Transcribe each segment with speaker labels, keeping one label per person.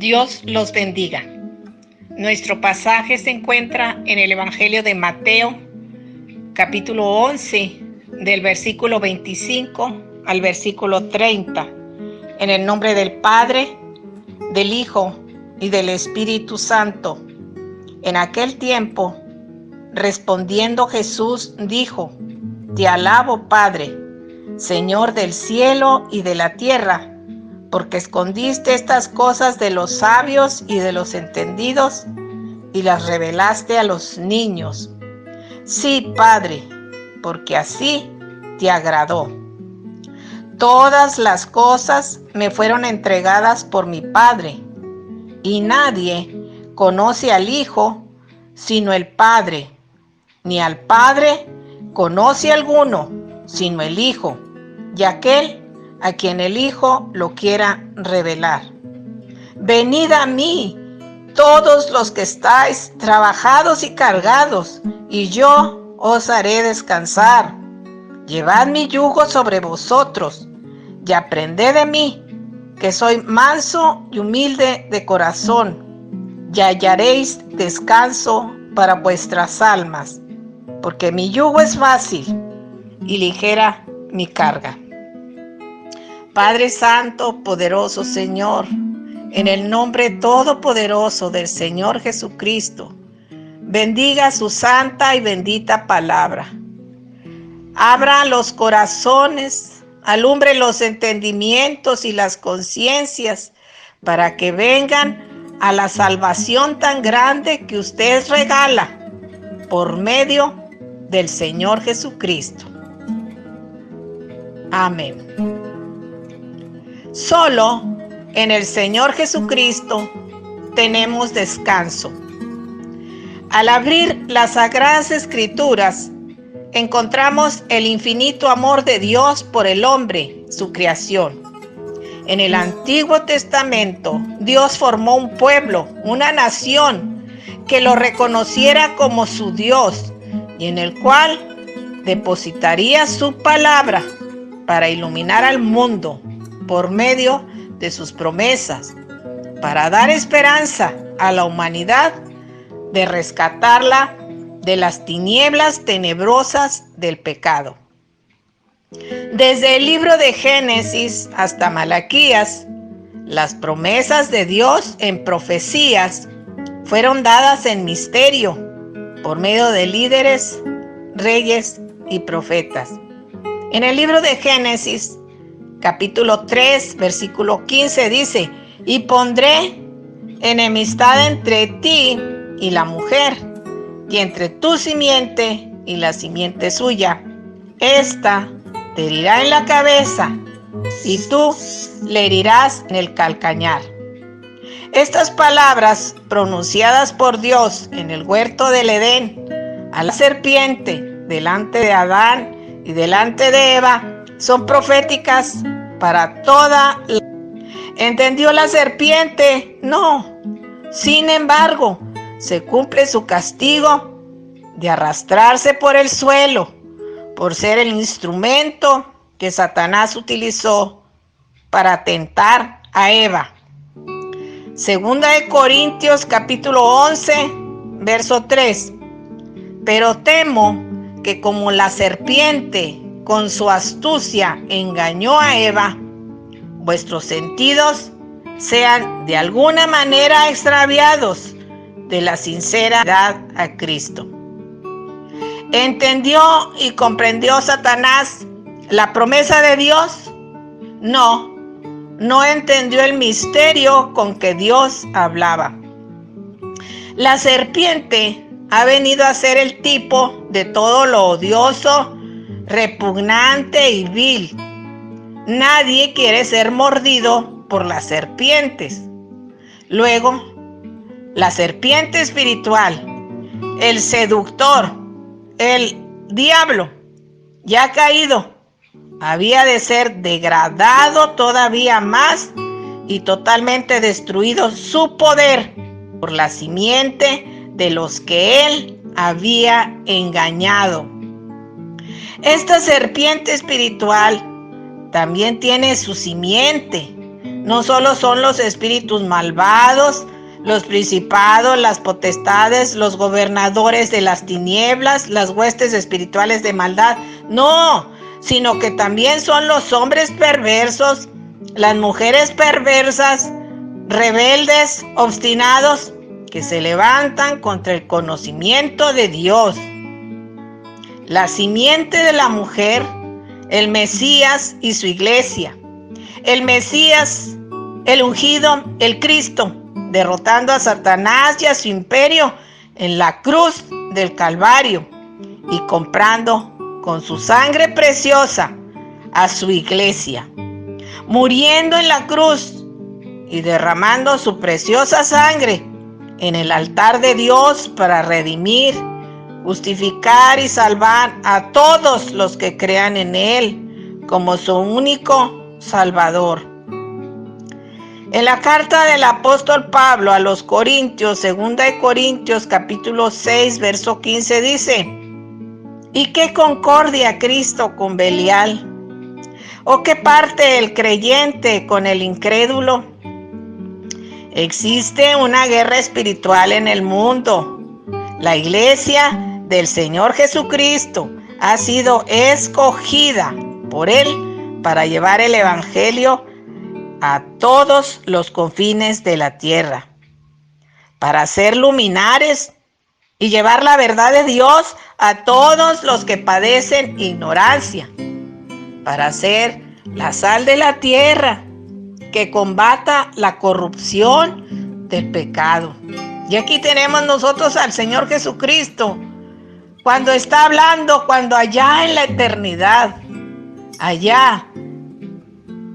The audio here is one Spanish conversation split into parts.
Speaker 1: Dios los bendiga. Nuestro pasaje se encuentra en el Evangelio de Mateo, capítulo 11, del versículo 25 al versículo 30. En el nombre del Padre, del Hijo y del Espíritu Santo. En aquel tiempo, respondiendo Jesús, dijo: Te alabo, Padre, Señor del cielo y de la tierra, porque escondiste estas cosas de los sabios y de los entendidos y las revelaste a los niños. Sí, Padre, porque así te agradó. Todas las cosas me fueron entregadas por mi Padre, y nadie conoce al Hijo sino el Padre, ni al Padre conoce alguno sino el Hijo, y aquel a quien el Hijo lo quiera revelar. Venid a mí, todos los que estáis trabajados y cargados, y yo os haré descansar. Llevad mi yugo sobre vosotros, y aprended de mí, que soy manso y humilde de corazón, y hallaréis descanso para vuestras almas, porque mi yugo es fácil y ligera mi carga. Padre Santo, poderoso Señor, en el nombre todopoderoso del Señor Jesucristo, bendiga su santa y bendita palabra. Abra los corazones, alumbre los entendimientos y las conciencias para que vengan a la salvación tan grande que usted regala por medio del Señor Jesucristo. Amén. Solo en el Señor Jesucristo tenemos descanso. Al abrir las Sagradas Escrituras, encontramos el infinito amor de Dios por el hombre, su creación. En el Antiguo Testamento, Dios formó un pueblo, una nación, que lo reconociera como su Dios y en el cual depositaría su palabra para iluminar al mundo por medio de sus promesas, para dar esperanza a la humanidad de rescatarla de las tinieblas tenebrosas del pecado. Desde el libro de Génesis hasta Malaquías, las promesas de Dios en profecías fueron dadas en misterio por medio de líderes, reyes y profetas. En el libro de Génesis, capítulo 3, versículo 15 dice: Y pondré enemistad entre ti y la mujer, y entre tu simiente y la simiente suya. Esta te herirá en la cabeza, y tú le herirás en el calcañar. Estas palabras pronunciadas por Dios en el huerto del Edén a la serpiente delante de Adán y delante de Eva son proféticas para toda la... ¿Entendió la serpiente? No. Sin embargo, se cumple su castigo de arrastrarse por el suelo, por ser el instrumento que Satanás utilizó para tentar a Eva. Segunda de Corintios, capítulo 11, verso 3. Pero temo que como la serpiente con su astucia engañó a Eva, vuestros sentidos sean de alguna manera extraviados de la sinceridad a Cristo. ¿Entendió y comprendió Satanás la promesa de Dios? No entendió el misterio con que Dios hablaba. La serpiente ha venido a ser el tipo de todo lo odioso, repugnante y vil. Nadie quiere ser mordido por las serpientes. Luego, la serpiente espiritual, el seductor, el diablo, ya caído, había de ser degradado todavía más y totalmente destruido su poder por la simiente de los que él había engañado. Esta serpiente espiritual también tiene su simiente, No solo son los espíritus malvados, los principados, las potestades, los gobernadores de las tinieblas, las huestes espirituales de maldad. No, sino que también son los hombres perversos, las mujeres perversas, rebeldes, obstinados, que se levantan contra el conocimiento de Dios. La simiente de la mujer, el Mesías y su iglesia. El Mesías, el ungido, el Cristo, derrotando a Satanás y a su imperio en la cruz del Calvario y comprando con su sangre preciosa a su iglesia, muriendo en la cruz y derramando su preciosa sangre en el altar de Dios para redimir, justificar y salvar a todos los que crean en Él como su único Salvador. En la carta del apóstol Pablo a los Corintios, 2 Corintios capítulo 6, verso 15 dice: ¿Y qué concordia Cristo con Belial? ¿O qué parte el creyente con el incrédulo? Existe una guerra espiritual en el mundo. La iglesia del Señor Jesucristo ha sido escogida por Él para llevar el evangelio a todos los confines de la tierra, para ser luminares y llevar la verdad de Dios a todos los que padecen ignorancia, para ser la sal de la tierra que combata la corrupción del pecado. Y aquí tenemos nosotros al Señor Jesucristo, cuando está hablando, cuando allá en la eternidad, allá,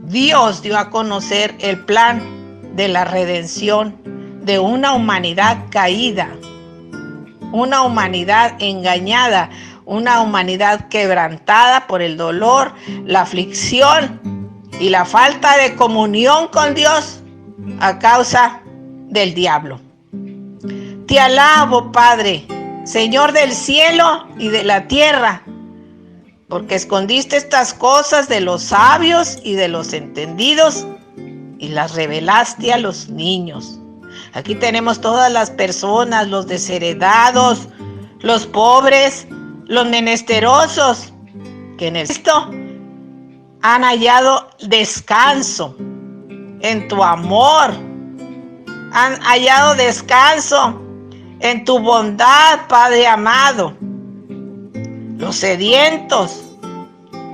Speaker 1: Dios dio a conocer el plan de la redención de una humanidad caída, una humanidad engañada, una humanidad quebrantada por el dolor, la aflicción y la falta de comunión con Dios a causa del diablo. Te alabo, Padre, Señor del cielo y de la tierra, porque escondiste estas cosas de los sabios y de los entendidos y las revelaste a los niños. Aquí tenemos todas las personas, los desheredados, los pobres, los menesterosos, que en Cristo han hallado descanso en tu amor, han hallado descanso en tu bondad, Padre amado. Los sedientos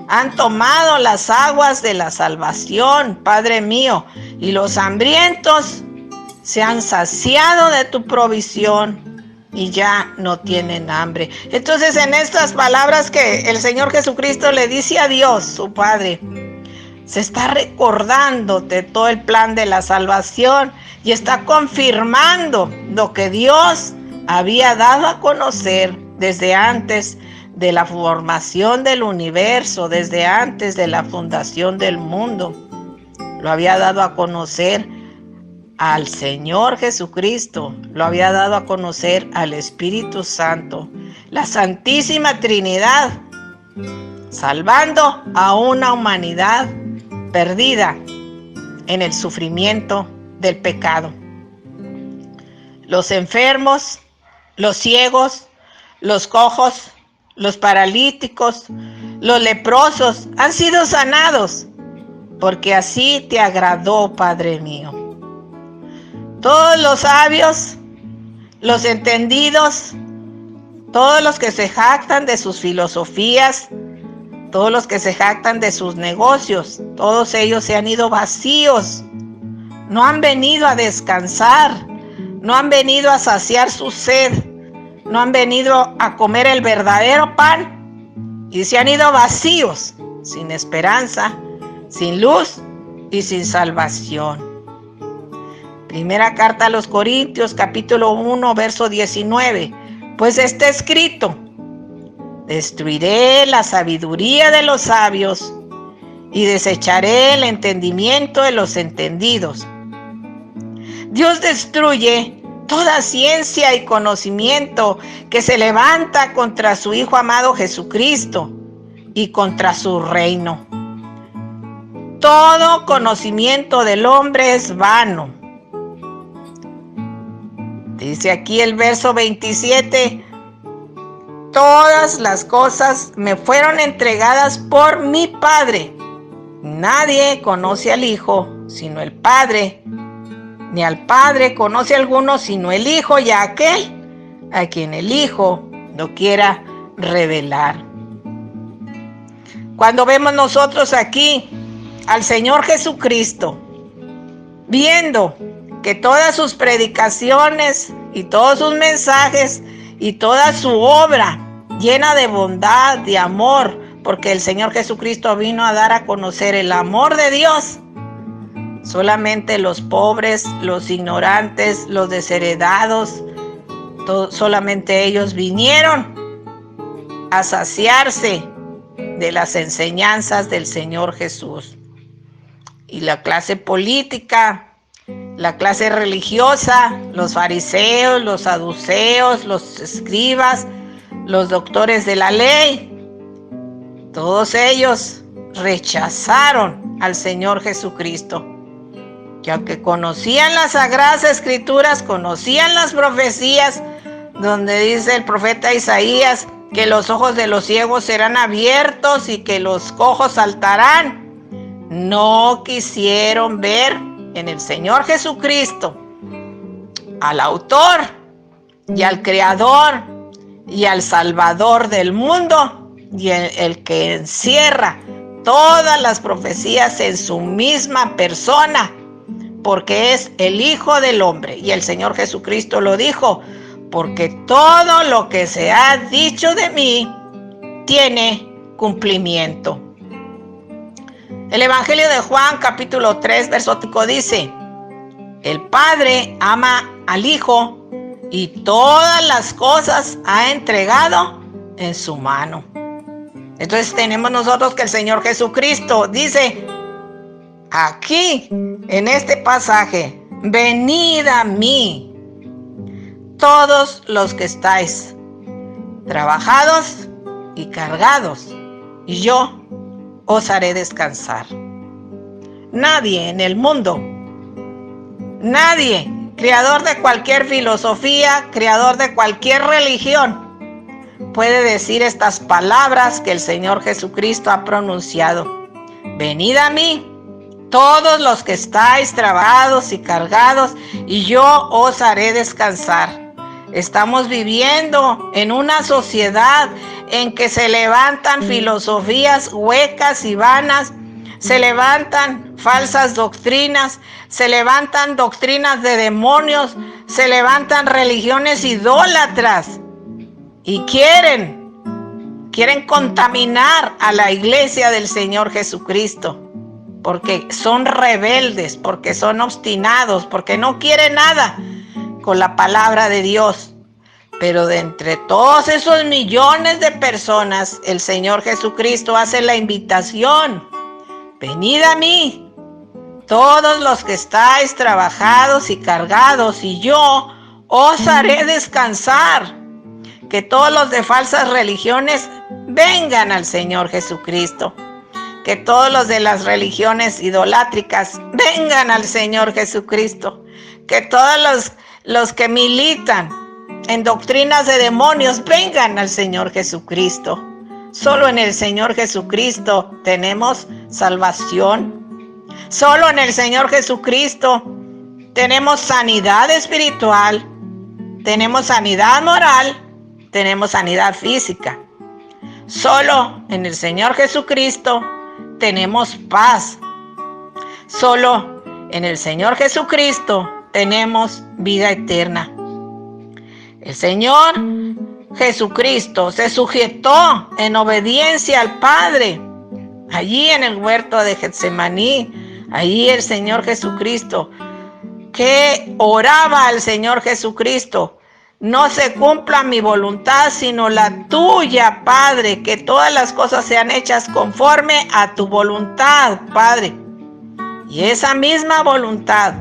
Speaker 1: han tomado las aguas de la salvación, Padre mío, y los hambrientos se han saciado de tu provisión y ya no tienen hambre. Entonces, en estas palabras que el Señor Jesucristo le dice a Dios, su Padre, se está recordando de todo el plan de la salvación y está confirmando lo que Dios había dado a conocer desde antes de la formación del universo, desde antes de la fundación del mundo. Lo había dado a conocer al Señor Jesucristo, lo había dado a conocer al Espíritu Santo, la Santísima Trinidad, salvando a una humanidad perdida en el sufrimiento del pecado. Los enfermos, los ciegos, los cojos, los paralíticos, los leprosos han sido sanados, porque así te agradó, Padre mío. Todos los sabios, los entendidos, todos los que se jactan de sus filosofías, todos los que se jactan de sus negocios, todos ellos se han ido vacíos. No han venido a descansar, no han venido a saciar su sed, no han venido a comer el verdadero pan y se han ido vacíos, sin esperanza, sin luz y sin salvación. Primera carta a los Corintios, capítulo 1, verso 19. Pues está escrito: destruiré la sabiduría de los sabios y desecharé el entendimiento de los entendidos. Dios destruye toda ciencia y conocimiento que se levanta contra su Hijo amado Jesucristo y contra su reino. todo conocimiento del hombre es vano. Dice aquí el verso 27, todas las cosas me fueron entregadas por mi Padre. Nadie conoce al Hijo sino el Padre, ni al Padre conoce alguno sino el Hijo y a aquel a quien el Hijo lo quiera revelar. Cuando vemos nosotros aquí al Señor Jesucristo, viendo que todas sus predicaciones y todos sus mensajes y toda su obra llena de bondad, de amor, porque el Señor Jesucristo vino a dar a conocer el amor de Dios. Solamente los pobres, los ignorantes, los desheredados, solamente ellos vinieron a saciarse de las enseñanzas del Señor Jesús. Y la clase política, la clase religiosa, los fariseos, los saduceos, los escribas, los doctores de la ley, todos ellos rechazaron al Señor Jesucristo. Que aunque conocían las Sagradas Escrituras, conocían las profecías, donde dice el profeta Isaías que los ojos de los ciegos serán abiertos y que los cojos saltarán, no quisieron ver en el Señor Jesucristo al autor y al creador y al salvador del mundo, y el que encierra todas las profecías en su misma persona, porque es el Hijo del Hombre. Y el Señor Jesucristo lo dijo, porque todo lo que se ha dicho de mí tiene cumplimiento. El Evangelio de Juan, capítulo 3, verso 5 dice, el Padre ama al Hijo y todas las cosas ha entregado en su mano. Entonces tenemos nosotros que el Señor Jesucristo dice aquí, en este pasaje, venid a mí, todos los que estáis trabajados y cargados, y yo os haré descansar. Nadie en el mundo, nadie, creador de cualquier filosofía, creador de cualquier religión, puede decir estas palabras que el Señor Jesucristo ha pronunciado. Venid a mí, todos los que estáis trabajados y cargados, y yo os haré descansar. Estamos viviendo en una sociedad en que se levantan filosofías huecas y vanas, se levantan falsas doctrinas, se levantan doctrinas de demonios, se levantan religiones idólatras y quieren contaminar a la iglesia del Señor Jesucristo, porque son rebeldes, porque son obstinados, porque no quieren nada con la palabra de Dios. Pero de entre todos esos millones de personas, el Señor Jesucristo hace la invitación: venid a mí, todos los que estáis trabajados y cargados, y yo os haré descansar. Que todos los de falsas religiones vengan al Señor Jesucristo. Que todos los de las religiones idolátricas vengan al Señor Jesucristo. Que todos los que militan en doctrinas de demonios vengan al Señor Jesucristo. Solo en el Señor Jesucristo tenemos salvación. Solo en el Señor Jesucristo tenemos sanidad espiritual, tenemos sanidad moral, tenemos sanidad física. Solo en el Señor Jesucristo tenemos paz. Solo en el Señor Jesucristo tenemos vida eterna. El Señor Jesucristo se sujetó en obediencia al Padre. Allí en el huerto de Getsemaní, allí el Señor Jesucristo, que oraba al Señor Jesucristo: no se cumpla mi voluntad, sino la tuya, Padre, que todas las cosas sean hechas conforme a tu voluntad, Padre. Y esa misma voluntad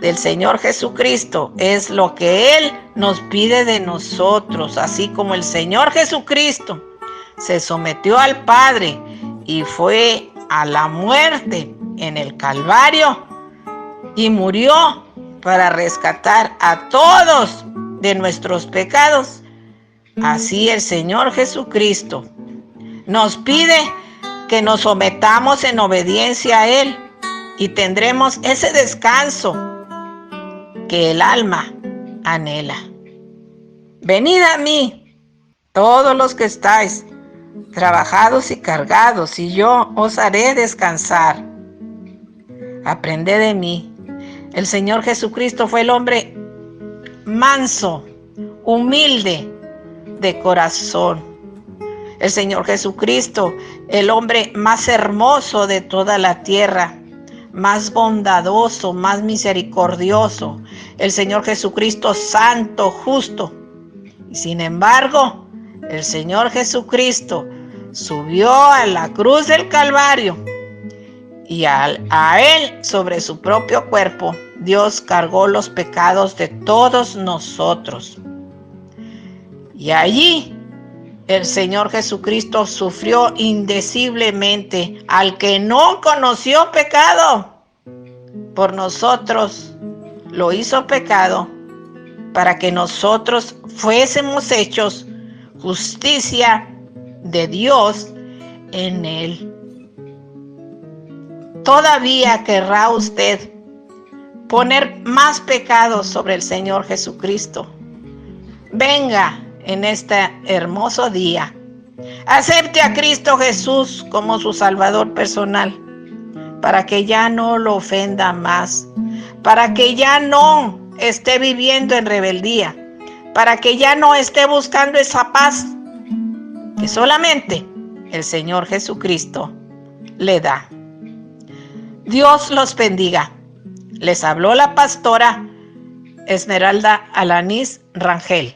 Speaker 1: del Señor Jesucristo es lo que Él nos pide de nosotros, así como el Señor Jesucristo se sometió al Padre y fue a la muerte en el Calvario y murió para rescatar a todos de nuestros pecados. Así el Señor Jesucristo nos pide que nos sometamos en obediencia a Él y tendremos ese descanso que el alma anhela. Venid a mí, todos los que estáis trabajados y cargados, y yo os haré descansar. Aprended de mí. El Señor Jesucristo fue el hombre manso, humilde de corazón. El Señor Jesucristo, el hombre más hermoso de toda la tierra, más bondadoso, más misericordioso. El Señor Jesucristo santo, justo. Y sin embargo, el Señor Jesucristo subió a la cruz del Calvario y a Él sobre su propio cuerpo, Dios cargó los pecados de todos nosotros. Y allí el Señor Jesucristo sufrió indeciblemente al que no conoció pecado. Por nosotros lo hizo pecado para que nosotros fuésemos hechos justicia de Dios en Él. ¿Todavía querrá usted poner más pecados sobre el Señor Jesucristo? Venga en este hermoso día. Acepte a Cristo Jesús como su Salvador personal, para que ya no lo ofenda más, para que ya no esté viviendo en rebeldía, para que ya no esté buscando esa paz que solamente el Señor Jesucristo le da. Dios los bendiga. Les habló la pastora Esmeralda Alanís Rangel.